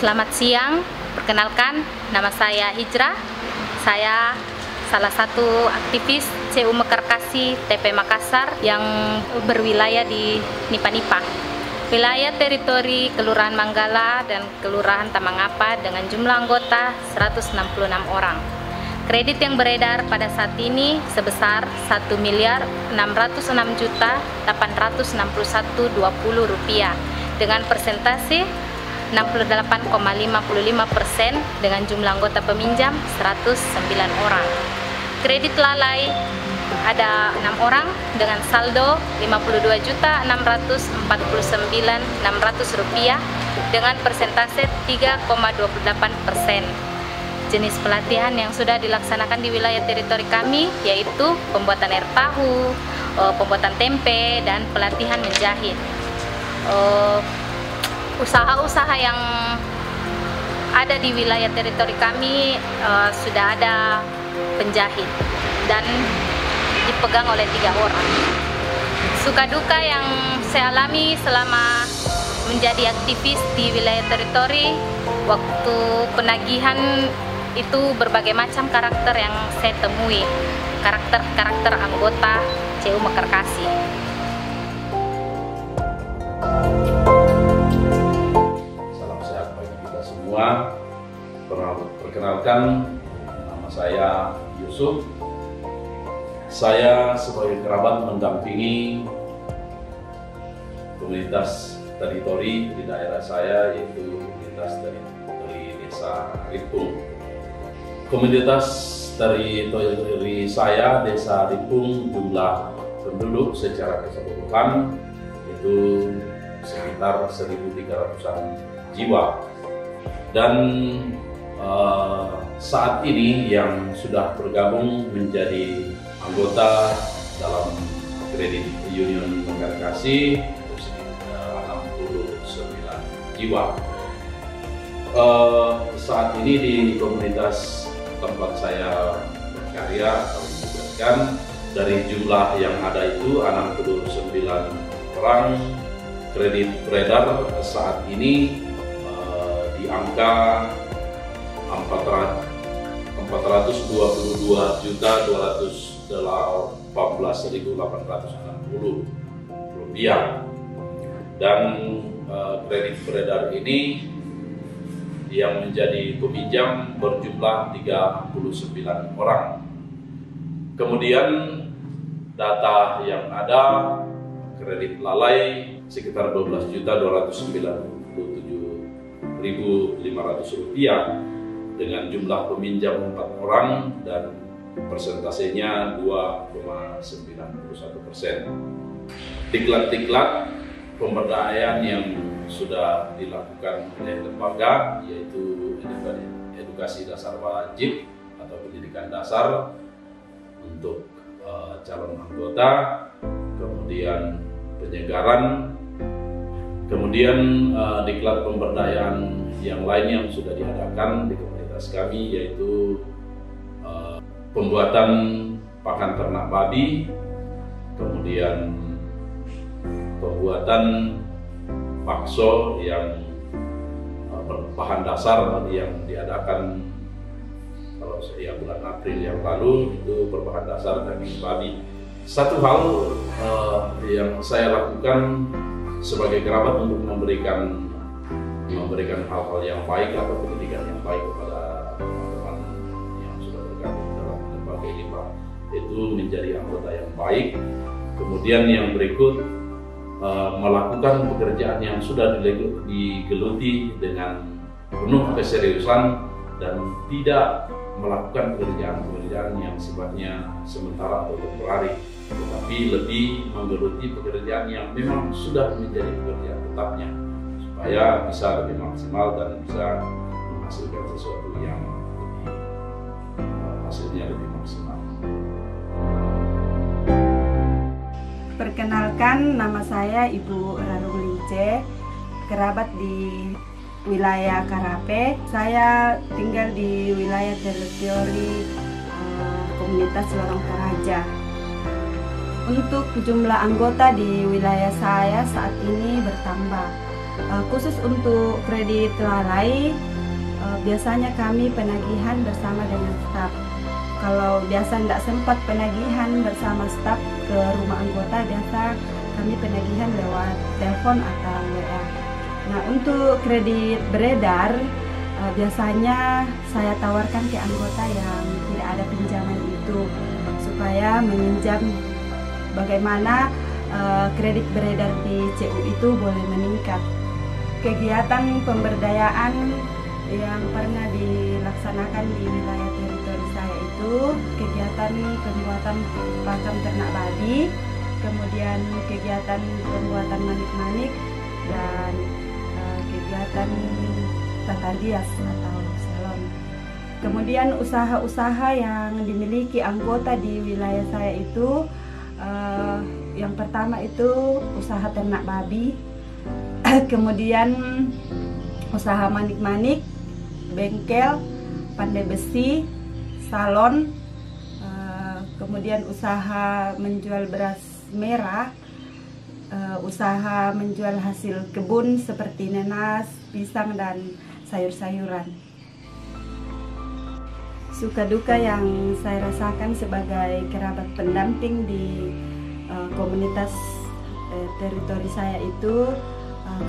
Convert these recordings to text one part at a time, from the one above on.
Selamat siang, perkenalkan nama saya Hijrah. Saya salah satu aktivis CU Mekarkasi TP Makassar yang berwilayah di Nipa-Nipa. Wilayah teritori Kelurahan Manggala dan Kelurahan Tamangapa dengan jumlah anggota 166 orang. Kredit yang beredar pada saat ini sebesar Rp1.606.861.20 dengan persentase 68,55% dengan jumlah anggota peminjam 109 orang. Kredit lalai ada 6 orang dengan saldo Rp52.649.600 dengan persentase 3,28%. Jenis pelatihan yang sudah dilaksanakan di wilayah teritori kami yaitu pembuatan air tahu, pembuatan tempe, dan pelatihan menjahit. Usaha-usaha yang ada di wilayah teritori kami sudah ada penjahit dan dipegang oleh 3 orang. Suka duka yang saya alami selama menjadi aktivis di wilayah teritori, waktu penagihan itu berbagai macam karakter yang saya temui, karakter anggota CU Mekarkasi. Salam sehat bagi kita semua. Perkenalkan, nama saya Yusuf. Saya sebagai kerabat mendampingi komunitas teritori di daerah saya, yaitu komunitas teritori Desa Ripung. Komunitas teritori saya, Desa Ripung, jumlah penduduk secara keseluruhan itu sekitar 1.300-an jiwa. Dan saat ini yang sudah bergabung menjadi anggota dalam Kredit Union Mekarkasi itu sekitar 69 jiwa. Saat ini di komunitas tempat saya berkarya atau ditugaskan, dari jumlah yang ada itu 69 orang, kredit beredar saat ini di angka 422.218.860 rupiah, dan kredit beredar ini yang menjadi peminjam berjumlah 39 orang. Kemudian data yang ada, kredit lalai sekitar Rp12.997.500 dengan jumlah peminjam 4 orang dan persentasenya 2,91%. Diklat-diklat pemberdayaan yang sudah dilakukan oleh lembaga, yaitu edukasi dasar wajib atau pendidikan dasar untuk calon anggota, kemudian penyegaran, kemudian diklat pemberdayaan yang lain yang sudah diadakan di komunitas kami, yaitu pembuatan pakan ternak babi, kemudian pembuatan bakso yang berbahan dasar yang diadakan kalau saya bulan April yang lalu, itu berbahan dasar daging babi. Satu hal yang saya lakukan sebagai kerabat untuk memberikan hal-hal yang baik atau pendidikan yang baik kepada teman-teman yang sudah bergabung dalam lembaga ini, Pak, itu menjadi anggota yang baik. Kemudian yang berikut, melakukan pekerjaan yang sudah digeluti dengan penuh keseriusan dan tidak melakukan pekerjaan yang sifatnya sementara atau temporari, tetapi lebih menggeluti pekerjaan yang memang sudah menjadi pekerjaan tetapnya, supaya bisa lebih maksimal dan bisa menghasilkan sesuatu yang hasilnya lebih maksimal. Perkenalkan, nama saya Ibu Rarung Lince, kerabat di wilayah Karape. Saya tinggal di wilayah teritori komunitas Lorong Toraja. Untuk jumlah anggota di wilayah saya saat ini bertambah. Khusus untuk kredit lalai, biasanya kami penagihan bersama dengan staf. Kalau biasa tidak sempat penagihan bersama staf ke rumah anggota, biasa kami penagihan lewat telepon atau WA. Nah, untuk kredit beredar, biasanya saya tawarkan ke anggota yang tidak ada pinjaman itu supaya meminjam. Bagaimana kredit beredar di CU itu boleh meningkat. Kegiatan pemberdayaan yang pernah dilaksanakan di wilayah teritori saya itu kegiatan pembuatan pakan ternak babi, kemudian kegiatan pembuatan manik-manik, dan kegiatan tata rias atau salon. Kemudian usaha-usaha yang dimiliki anggota di wilayah saya itu yang pertama itu usaha ternak babi, kemudian usaha manik-manik, bengkel, pandai besi, salon, kemudian usaha menjual beras merah, usaha menjual hasil kebun seperti nanas, pisang, dan sayur-sayuran. Suka duka yang saya rasakan sebagai kerabat pendamping di komunitas teritori saya itu,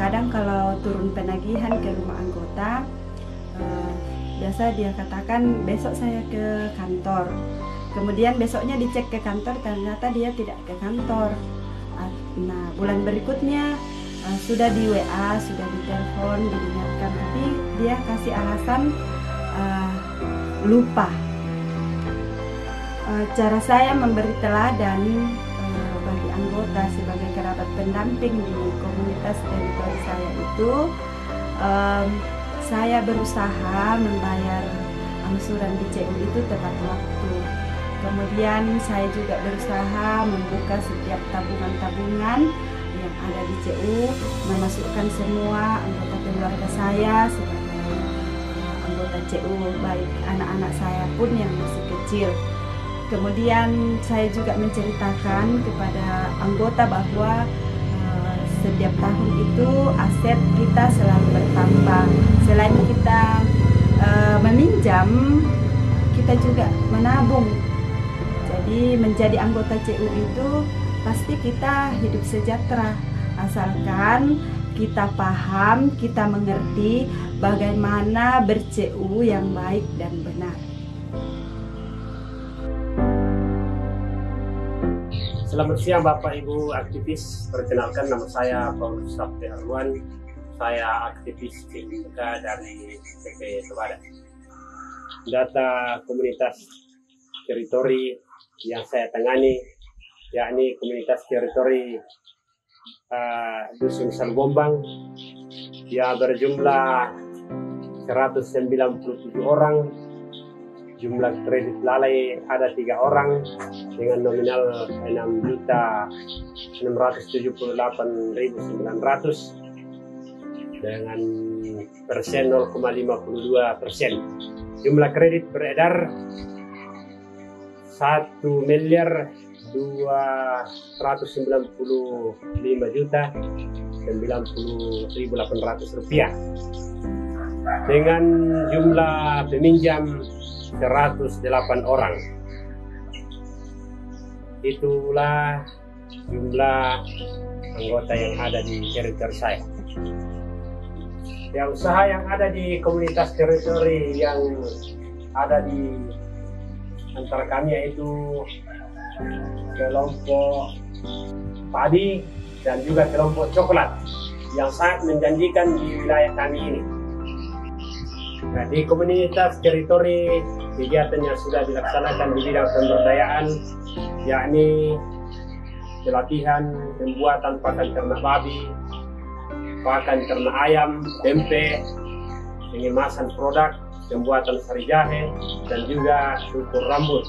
kadang kalau turun penagihan ke rumah anggota, biasa dia katakan besok saya ke kantor. Kemudian besoknya dicek ke kantor, ternyata dia tidak ke kantor. Nah, bulan berikutnya sudah di WA, sudah di telepon, diingatkan, tapi dia kasih alasan lupa. Cara saya memberi teladan bagi anggota sebagai kerabat pendamping di komunitas teritori saya itu, saya berusaha membayar angsuran di CU itu tepat waktu. Kemudian saya juga berusaha membuka setiap tabungan-tabungan yang ada di CU, memasukkan semua anggota keluarga saya sebagai anggota CU, baik anak-anak saya pun yang masih kecil. Kemudian saya juga menceritakan kepada anggota bahwa setiap tahun itu aset kita selalu bertambah. Selain kita meminjam, kita juga menabung. Jadi menjadi anggota CU itu pasti kita hidup sejahtera, asalkan kita paham, kita mengerti bagaimana ber-CU yang baik dan benar. Selamat siang Bapak Ibu aktivis. Perkenalkan, nama saya Paulus Sabte Arwan. Saya aktivis PMK dari PP Tebada. Data komunitas teritori yang saya tangani, yakni komunitas teritori Dusun Salgombang, yang berjumlah 197 orang. Jumlah kredit lalai ada 3 orang dengan nominal 6.678.900 dengan persen 0,52%. Jumlah kredit beredar 1.295.090.800 rupiah dengan jumlah peminjam 108 orang. Itulah jumlah anggota yang ada di teritori saya. Ya, usaha yang ada di komunitas teritori yang ada di antara kami yaitu kelompok padi dan juga kelompok coklat yang sangat menjanjikan di wilayah kami ini. Nah, di komunitas teritori kegiatan yang sudah dilaksanakan di bidang pemberdayaan, yakni pelatihan pembuatan pakan ternak babi, pakan ternak ayam, tempe, pengemasan produk, pembuatan sari jahe, dan juga cukur rambut.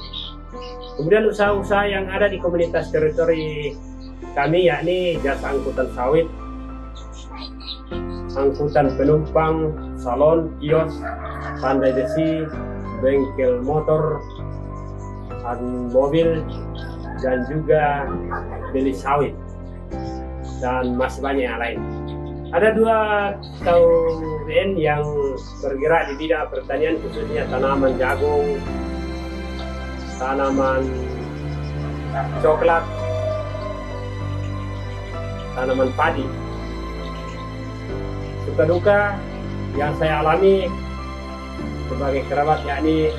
Kemudian usaha-usaha yang ada di komunitas teritori kami, yakni jasa angkutan sawit, angkutan penumpang, salon, kios, pandai besi, bengkel motor, mobil, dan juga beli sawit, dan masih banyak yang lain. Ada 2 KUBN yang bergerak di bidang pertanian, khususnya tanaman jagung, tanaman coklat, tanaman padi. Suka duka yang saya alami sebagai kerabat yakni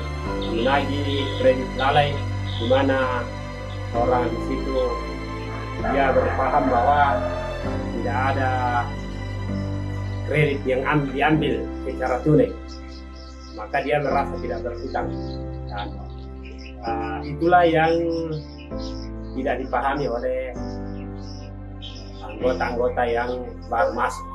menagih kredit lalai, di mana orang di situ dia berpaham bahwa tidak ada kredit yang diambil secara tunai, maka dia merasa tidak berhutang. Dan itulah yang tidak dipahami oleh anggota-anggota yang baru masuk.